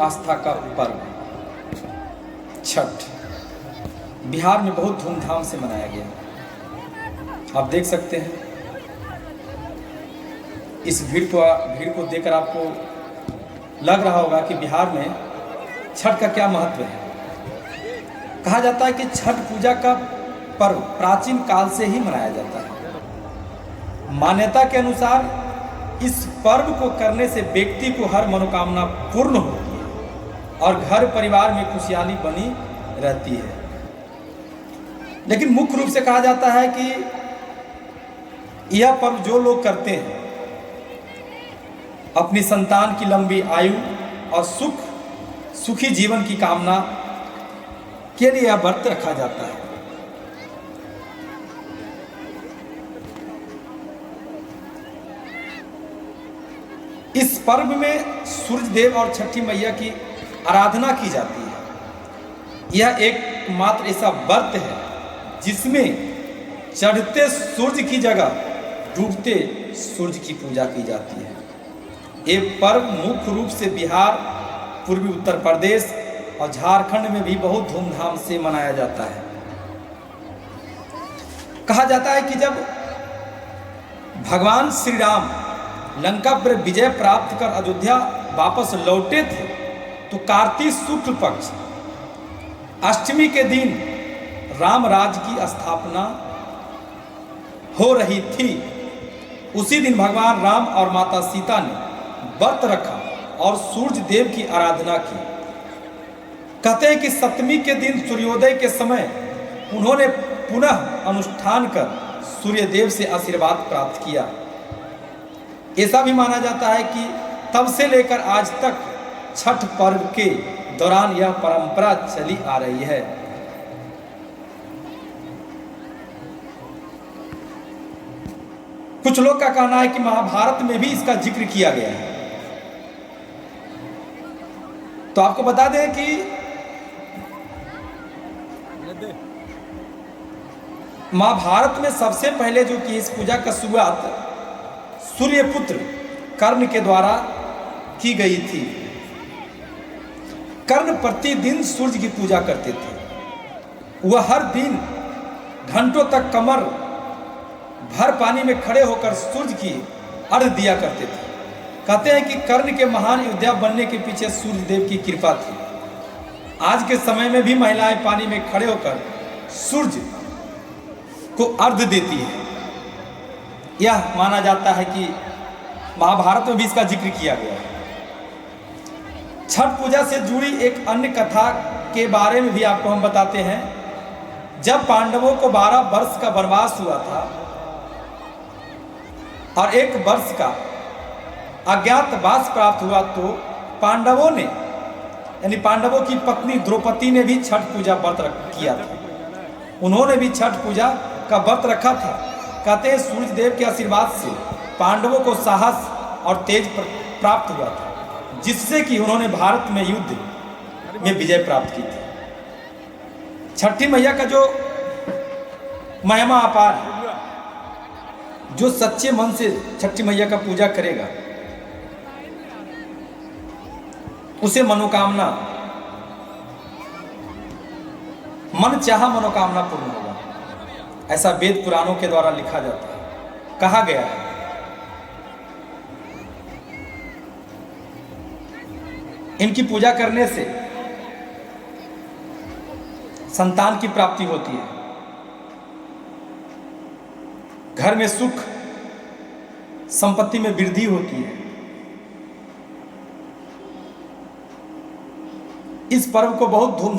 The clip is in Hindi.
आस्था का पर्व छठ बिहार में बहुत धूमधाम से मनाया गया। आप देख सकते हैं इस भीड़ को देखकर आपको लग रहा होगा कि बिहार में छठ का क्या महत्व है। कहा जाता है कि छठ पूजा का पर्व प्राचीन काल से ही मनाया जाता है। मान्यता के अनुसार इस पर्व को करने से व्यक्ति को हर मनोकामना पूर्ण होती है और घर परिवार में खुशहाली बनी रहती है। लेकिन मुख्य रूप से कहा जाता है कि यह पर्व जो लोग करते हैं अपनी संतान की लंबी आयु और सुखी जीवन की कामना के लिए यह व्रत रखा जाता है। इस पर्व में सूर्य देव और छठी मैया की आराधना की जाती है। यह एकमात्र ऐसा व्रत है जिसमें चढ़ते सूर्य की जगह डूबते सूर्य की पूजा की जाती है। ये पर्व मुख्य रूप से बिहार, पूर्वी उत्तर प्रदेश और झारखंड में भी बहुत धूमधाम से मनाया जाता है। कहा जाता है कि जब भगवान श्री राम लंका पर विजय प्राप्त कर अयोध्या वापस लौटे थे तो कार्तिक शुक्ल पक्ष अष्टमी के दिन राम राज्य की स्थापना हो रही थी। उसी दिन भगवान राम और माता सीता ने व्रत रखा और सूर्य देव की आराधना की। कहते हैं कि सप्तमी के दिन सूर्योदय के समय उन्होंने पुनः अनुष्ठान कर सूर्य देव से आशीर्वाद प्राप्त किया। ऐसा भी माना जाता है कि तब से लेकर आज तक छठ पर्व के दौरान यह परंपरा चली आ रही है। कुछ लोग का कहना है कि महाभारत में भी इसका जिक्र किया गया है। तो आपको बता दें कि महाभारत में सबसे पहले जो कि इस पूजा का शुरुआत सूर्यपुत्र कर्ण के द्वारा की गई थी। कर्ण प्रतिदिन सूर्य की पूजा करते थे। वह हर दिन घंटों तक कमर भर पानी में खड़े होकर सूर्य की अर्घ्य दिया करते थे। कहते हैं कि कर्ण के महान योद्धा बनने के पीछे सूर्य देव की कृपा थी। आज के समय में भी महिलाएं पानी में खड़े होकर सूर्य को अर्घ्य देती है। यह माना जाता है कि महाभारत में भी इसका जिक्र किया गया है। छठ पूजा से जुड़ी एक अन्य कथा के बारे में भी आपको हम बताते हैं। जब पांडवों को 12 वर्ष का वनवास हुआ था और 1 वर्ष का अज्ञातवास प्राप्त हुआ तो पांडवों ने यानी पांडवों की पत्नी द्रौपदी ने भी छठ पूजा व्रत किया था। उन्होंने भी छठ पूजा का व्रत रखा था। कहते हैं सूर्य देव के आशीर्वाद से पांडवों को साहस और तेज प्राप्त हुआ था जिससे कि उन्होंने भारत में युद्ध में विजय प्राप्त की थी। छठी मैया का जो महिमा अपार है। जो सच्चे मन से छठी मैया का पूजा करेगा उसे मनोकामना मन चाहा मनोकामना पूर्ण होगा, ऐसा वेद पुराणों के द्वारा लिखा जाता है, कहा गया है। इनकी पूजा करने से संतान की प्राप्ति होती है, घर में सुख संपत्ति में वृद्धि होती है। इस पर्व को बहुत धूमधाम